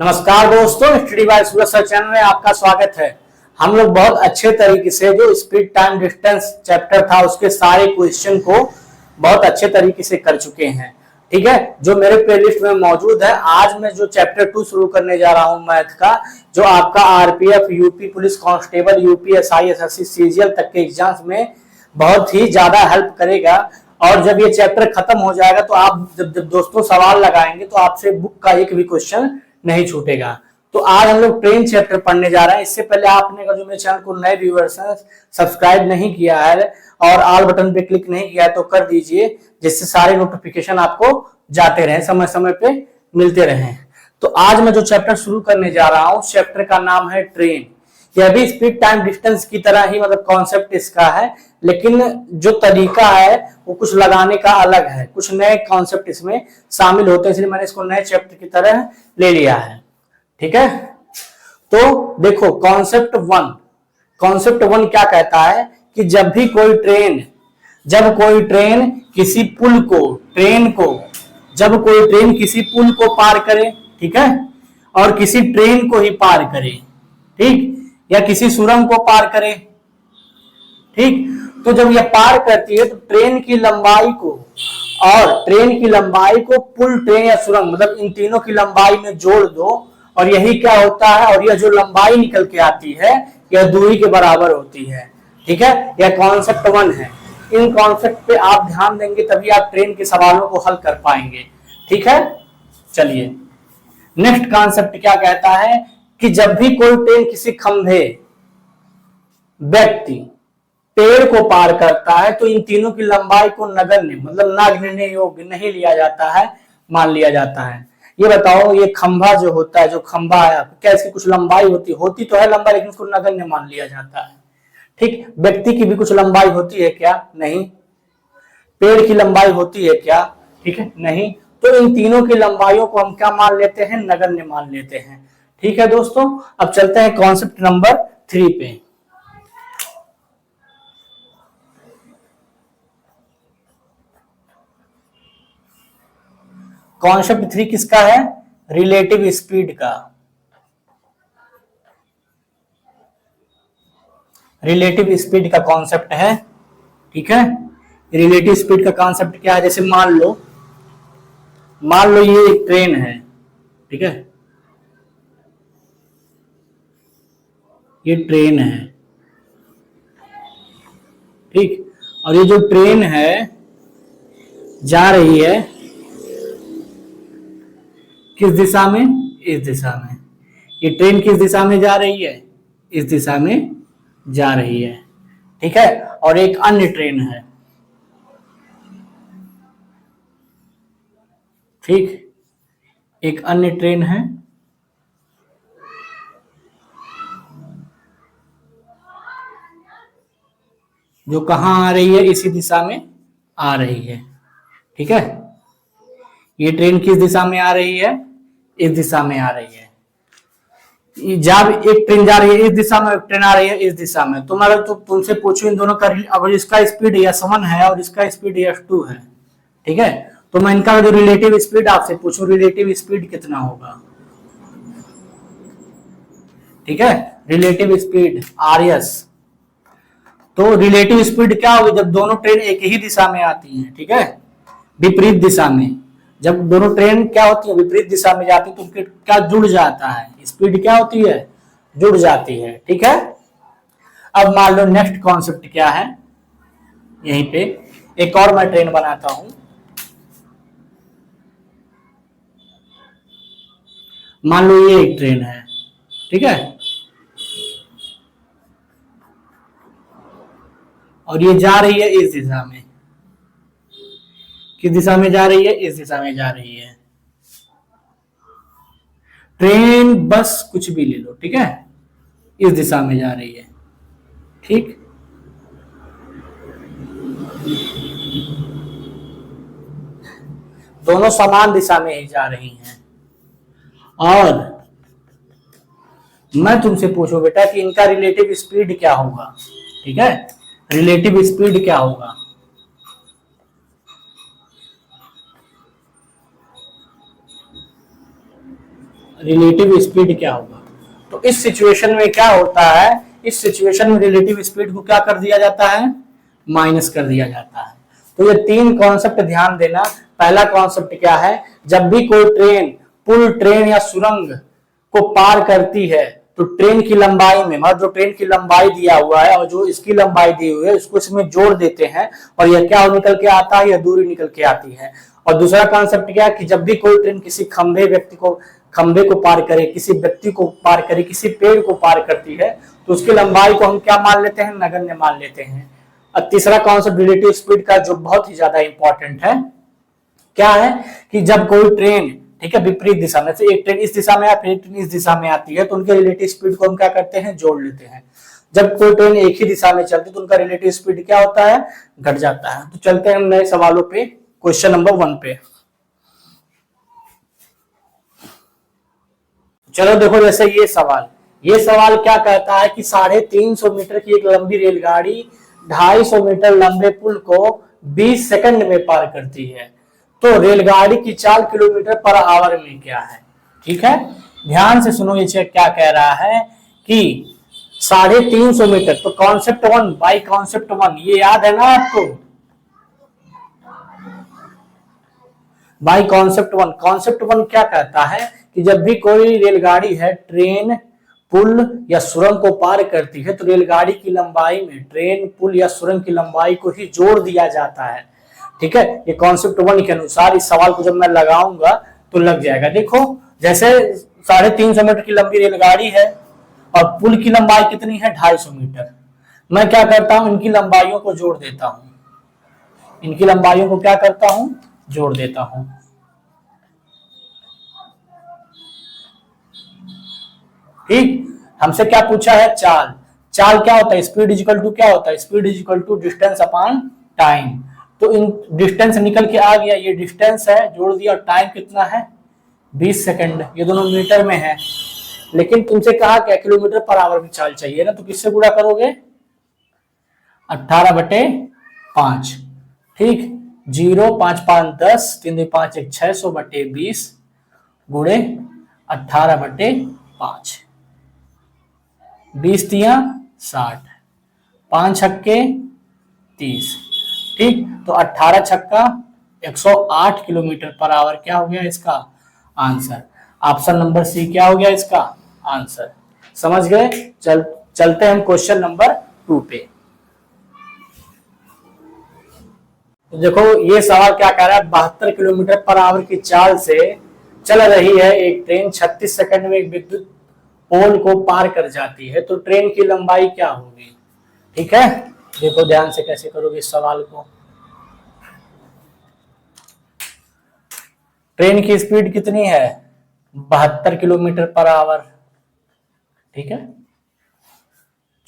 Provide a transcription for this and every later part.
नमस्कार दोस्तों, study bye सूरज sir channel में आपका स्वागत है। हम लोग बहुत अच्छे तरीके से जो स्पीड टाइम डिस्टेंस चैप्टर था उसके सारे क्वेश्चन को बहुत अच्छे तरीके से कर चुके हैं। ठीक है, जो मेरे प्लेलिस्ट में मौजूद है। आज मैं जो चैप्टर 2 शुरू करने जा रहा हूं मैथ का, जो आपका RPF, UP police constable, UPSI, SSC, CGL तक के एग्जाम्स में बहुत ही ज्यादा हेल्प करेगा। और जब ये चैप्टर खत्म हो जाएगा तो आप जब दोस्तों सवाल लगाएंगे तो आपसे बुक का एक भी क्वेश्चन नहीं छूटेगा। तो आज हम लोग ट्रेन चैप्टर पढ़ने जा रहे हैं। इससे पहले आपने अगर जो मेरे चैनल को नए व्यूअर्स हैं सब्सक्राइब नहीं किया है और ऑल बटन पे क्लिक नहीं किया है तो कर दीजिए, जिससे सारे नोटिफिकेशन आपको जाते रहे, समय समय पे मिलते रहे। तो आज मैं जो चैप्टर शुरू करने जा रहा हूं, चैप्टर का नाम है ट्रेन। यह भी स्पीड टाइम डिस्टेंस की तरह ही मतलब कॉन्सेप्ट इसका है, लेकिन जो तरीका है वो कुछ लगाने का अलग है। कुछ नए कॉन्सेप्ट इसमें शामिल होते हैं, इसलिए मैंने इसको नए चैप्टर की तरह ले लिया है। ठीक है, तो देखो कॉन्सेप्ट वन क्या कहता है कि जब कोई ट्रेन किसी पुल को पार करे, ठीक है, और किसी ट्रेन को ही पार करे, ठीक, या किसी सुरंग को पार करे, ठीक, तो जब यह पार करती है तो ट्रेन की लंबाई को पुल, ट्रेन या सुरंग मतलब इन तीनों की लंबाई में जोड़ दो और यही क्या होता है, और यह जो लंबाई निकल के आती है यह दूरी के बराबर होती है। ठीक है, यह कॉन्सेप्ट 1 है। इन कॉन्सेप्ट पे आप ध्यान देंगे तभी आप ट्रेन के सवालों को हल कर पाएंगे। ठीक है, चलिए नेक्स्ट कॉन्सेप्ट क्या कहता है कि जब भी कोई ट्रेन किसी खंभे, व्यक्ति, पेड़ को पार करता है तो इन तीनों की लंबाई को नगण्य मतलब ना गिनने योग्य नहीं लिया जाता है, मान लिया जाता है। ये बताओ, ये खंभा जो होता है, जो खंभा है, क्या इसकी कुछ लंबाई होती तो है लंबाई, लेकिन उसको नगण्य मान लिया जाता है। ठीक, व्यक्ति की भी कुछ लंबाई होती है क्या? नहीं। पेड़ की लंबाई होती है क्या? ठीक है, नहीं। तो इन तीनों की लंबाइयों को हम क्या मान लेते हैं? नगण्य मान लेते हैं। ठीक है दोस्तों, अब चलते हैं कॉन्सेप्ट नंबर 3 पे। कॉन्सेप्ट 3 किसका है? रिलेटिव स्पीड का। रिलेटिव स्पीड का कॉन्सेप्ट है। ठीक है, रिलेटिव स्पीड का कॉन्सेप्ट क्या है? जैसे मान लो ये एक ट्रेन है, ठीक है, ये ट्रेन है, ठीक, और ये जो ट्रेन है जा रही है किस दिशा में? इस दिशा में। ये ट्रेन किस दिशा में जा रही है? इस दिशा में जा रही है। ठीक है, और एक अन्य ट्रेन है, ठीक, एक अन्य ट्रेन है जो कहां आ रही है? इसी दिशा में आ रही है। ठीक है, ये ट्रेन किस दिशा में आ रही है? इस दिशा में आ रही है। जब एक ट्रेन जा रही है इस दिशा में, एक ट्रेन आ रही है इस दिशा में, तो मतलब तो तुमसे पूछो इन दोनों का, अगर इसका स्पीड s1 है और इसका स्पीड s2 है, ठीक है, तो मैं इनका जो रिलेटिव स्पीड आपसे पूछूं, रिलेटिव स्पीड कितना होगा? ठीक है, रिलेटिव स्पीड RS। तो रिलेटिव स्पीड क्या होगी? जब दोनों ट्रेन एक ही दिशा में आती हैं, ठीक है, विपरीत दिशा में, जब दोनों ट्रेन क्या होती है? विपरीत दिशा में जाती है, तो उनके क्या जुड़ जाता है? स्पीड क्या होती है? जुड़ जाती है। ठीक है, अब मान लो नेक्स्ट कॉन्सेप्ट क्या है, यहीं पे एक और मैं ट्रेन बनाता हूं। मान लो ये एक ट्रेन है, ठीक है, और ये जा रही है इस दिशा में। किस दिशा में जा रही है? इस दिशा में जा रही है। ट्रेन, बस, कुछ भी ले लो, ठीक है, इस दिशा में जा रही है। ठीक, दोनों समान दिशा में ही जा रही हैं। और मैं तुमसे पूछूं बेटा कि इनका रिलेटिव स्पीड क्या होगा? ठीक है, रिलेटिव स्पीड क्या होगा? रिलेटिव स्पीड क्या होगा। तो इस सिचुएशन में क्या होता है, इस सिचुएशन में रिलेटिव स्पीड को क्या कर दिया जाता है, माइनस कर दिया जाता है। तो ये तीन कॉन्सेप्ट ध्यान देना। पहला कॉन्सेप्ट क्या है, जब भी कोई ट्रेन पुल, ट्रेन या सुरंग को पार करती है तो ट्रेन की लंबाई में, मतलब जो ट्रेन की लंबाई दिया हुआ है और जो इसकी लंबाई दी हुई है उसको इसमें जोड़ देते हैं और यह क्या निकल के आता है, यह दूरी निकल के आती है। और दूसरा कॉन्सेप्ट क्या है कि जब भी कोई ट्रेन किसी खंभे को पार करे, किसी व्यक्ति को पार करे, किसी पेड़ को पार करती है तो उसकी लंबाई को हम क्या मान लेते हैं, नगण्य मान लेते हैं। और तीसरा कॉन्सेप्ट रिलेटिव स्पीड का जो बहुत ही ज्यादा इंपॉर्टेंट है, क्या है कि जब कोई ट्रेन, ठीक है, विपरीत दिशा में से एक ट्रेन इस दिशा में या फिर एक ट्रेन इस दिशा में आती है तो उनके रिलेटिव स्पीड को हम क्या करते हैं, जोड़ लेते हैं। जब कोई ट्रेन एक ही दिशा में चलती है तो उनका रिलेटिव स्पीड क्या होता है, घट जाता है। तो चलते हैं हम नए सवालों पे, क्वेश्चन नंबर 1 पे। चलो देखो, जैसे ये सवाल क्या कहता है कि 350 मीटर की एक लंबी रेलगाड़ी 250 मीटर लंबे पुल को 20 सेकंड में पार करती है, तो रेलगाड़ी की चाल किलोमीटर पर आवर में क्या है। ठीक है, ध्यान से सुनो, ये चेक क्या कह रहा है कि 350 मीटर, तो कॉन्सेप्ट 1 बाई कॉन्सेप्ट 1 ये याद है ना आपको, बाई कॉन्सेप्ट 1। कॉन्सेप्ट 1 क्या कहता है कि जब भी कोई रेलगाड़ी है ट्रेन, पुल या सुरंग को पार करती है तो रेलगाड़ी की लंबाई में ट्रेन, पुल या सुरंग की लंबाई को ही जोड़ दिया जाता है। ठीक है, ये कॉन्सेप्ट 1 के अनुसार इस सवाल को जब मैं लगाऊंगा तो लग जाएगा। देखो, जैसे 350 मीटर की लंबी रेलगाड़ी है और पुल की लंबाई कितनी है, 250 मीटर। मैं क्या करता हूं, इनकी लंबाइयों को जोड़ देता हूं, इनकी लंबाइयों को क्या करता हूं, जोड़ देता हूं। ठीक, हमसे क्या पूछा है, चाल क्या होता है, स्पीड इक्वल टू क्या होता है, speed equal to distance upon time. तो इन डिस्टेंस निकल के आ गया, ये डिस्टेंस है, जोड़ दिया, और टाइम कितना है, 20 सेकंड। ये दोनों मीटर में है, लेकिन तुमसे कहा क्या, किलोमीटर पर आवर में चाल चाहिए ना, तो किससे गुणा करोगे, 18/5। ठीक, 0 5 5 10 3 2 5 1 600/20 गुणे 18/5। 20 तिया 60, 5 छक्के 30। ठीक, तो 18 छक्का 108 किलोमीटर पर आवर क्या हो गया इसका आंसर। ऑप्शन नंबर सी क्या हो गया इसका आंसर। समझ गए। चलते हैं हम क्वेश्चन नंबर 2 पे। तो देखो, ये सवाल क्या कह रहा है, 72 किलोमीटर पर आवर की चाल से चल रही है एक ट्रेन 36 सेकंड में एक विद्युत पोल को पार कर जाती है, तो ट्रेन की लंबाई क्या होगी। ठीक है, देखो ध्यान से कैसे करोगे इस सवाल को। ट्रेन की स्पीड कितनी है, 72 किलोमीटर पर आवर। ठीक है,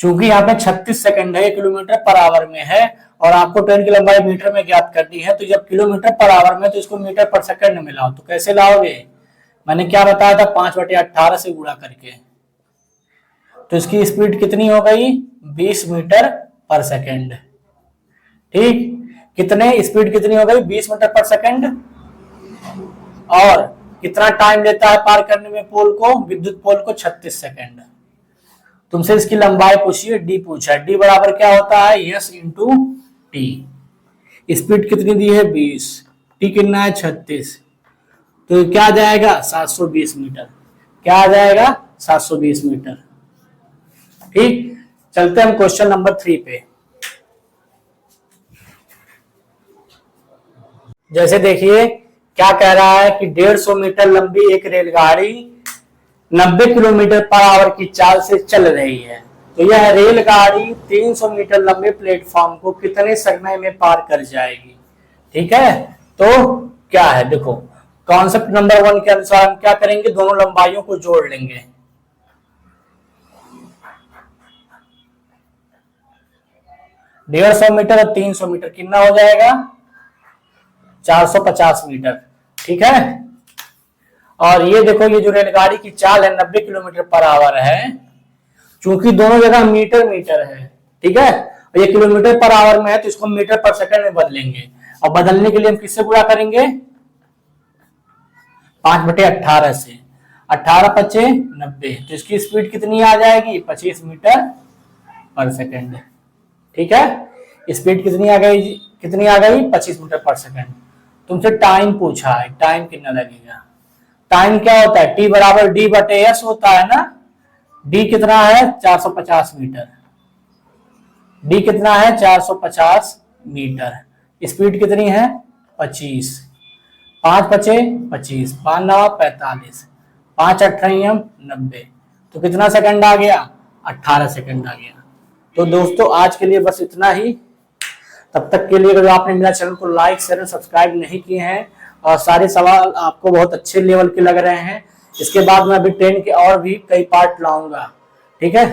चूंकि यहाँ पे 36 सेकंड है, किलोमीटर पर आवर में है, और आपको ट्रेन की लंबाई मीटर में ज्ञात करनी है, तो जब किलोमीटर पर आवर में तो इसको मीटर पर सेकंड में लाओ। तो कैसे लाओगे, मैंने क्या बताया था, 5/18 से गुणा करके। तो इसकी स्पीड कितनी हो गई, 20 मीटर पर सेकंड। ठीक, कितने स्पीड कितनी हो गई, 20 मीटर पर सेकंड। और कितना टाइम लेता है पार करने में पोल को, विद्युत पोल को, 36 सेकंड। तुमसे इसकी लंबाई पूछिए, डी पूछा है, डी बराबर क्या होता है, यस इंटू टी। स्पीड कितनी दी है, 20, टी कितना है, 36, तो क्या आ जाएगा, 720 मीटर। क्या आ जाएगा, 720 मीटर। ठीक, चलते हम क्वेश्चन नंबर 3 पे। जैसे देखिए क्या कह रहा है कि 150 मीटर लंबी एक रेलगाड़ी 90 किलोमीटर पर आवर की चाल से चल रही है, तो यह रेलगाड़ी 300 मीटर लंबे प्लेटफॉर्म को कितने समय में पार कर जाएगी। ठीक है, तो क्या है, देखो कॉन्सेप्ट नंबर 1 के अनुसार हम क्या करेंगे, दोनों लंबाइयों को जोड़ लेंगे। डेढ़ 150 मीटर और 300 मीटर कितना हो जाएगा, 450 मीटर। ठीक है, और ये देखो, ये जो रेलगाड़ी की चाल है 90 किलोमीटर पर आवर है, चूंकि दोनों जगह मीटर मीटर है। ठीक है, और ये किलोमीटर पर आवर में है तो इसको मीटर पर सेकंड में बदलेंगे, और बदलने के लिए हम किससे गुणा करेंगे, 5/18 से। 18 पचे 90, तो इसकी स्पीड कितनी आ जाएगी 25 मीटर पर सेकेंड। ठीक है, स्पीड कितनी आ गई 25 मीटर पर सेकेंड। तुमसे टाइम पूछा है, टाइम कितना लगेगा। टाइम क्या होता है, टी बराबर डी बटे एस होता है ना। डी कितना है 450 मीटर, डी कितना है 450 मीटर। स्पीड कितनी है 25, 5 पचे 25, 5 9 45, 5 अट्ठाईम 90, तो कितना सेकंड आ गया 18 सेकंड आ गया। तो दोस्तों आज के लिए बस इतना ही। तब तक के लिए अगर आपने मेरा चैनल को लाइक शेयर और सब्सक्राइब नहीं किए हैं और सारे सवाल आपको बहुत अच्छे लेवल के लग रहे हैं, इसके बाद मैं अभी 10 के और भी कई पार्ट लाऊंगा। ठीक है,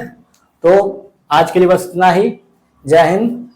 तो आज के लिए बस इतना ही। जय हिंद।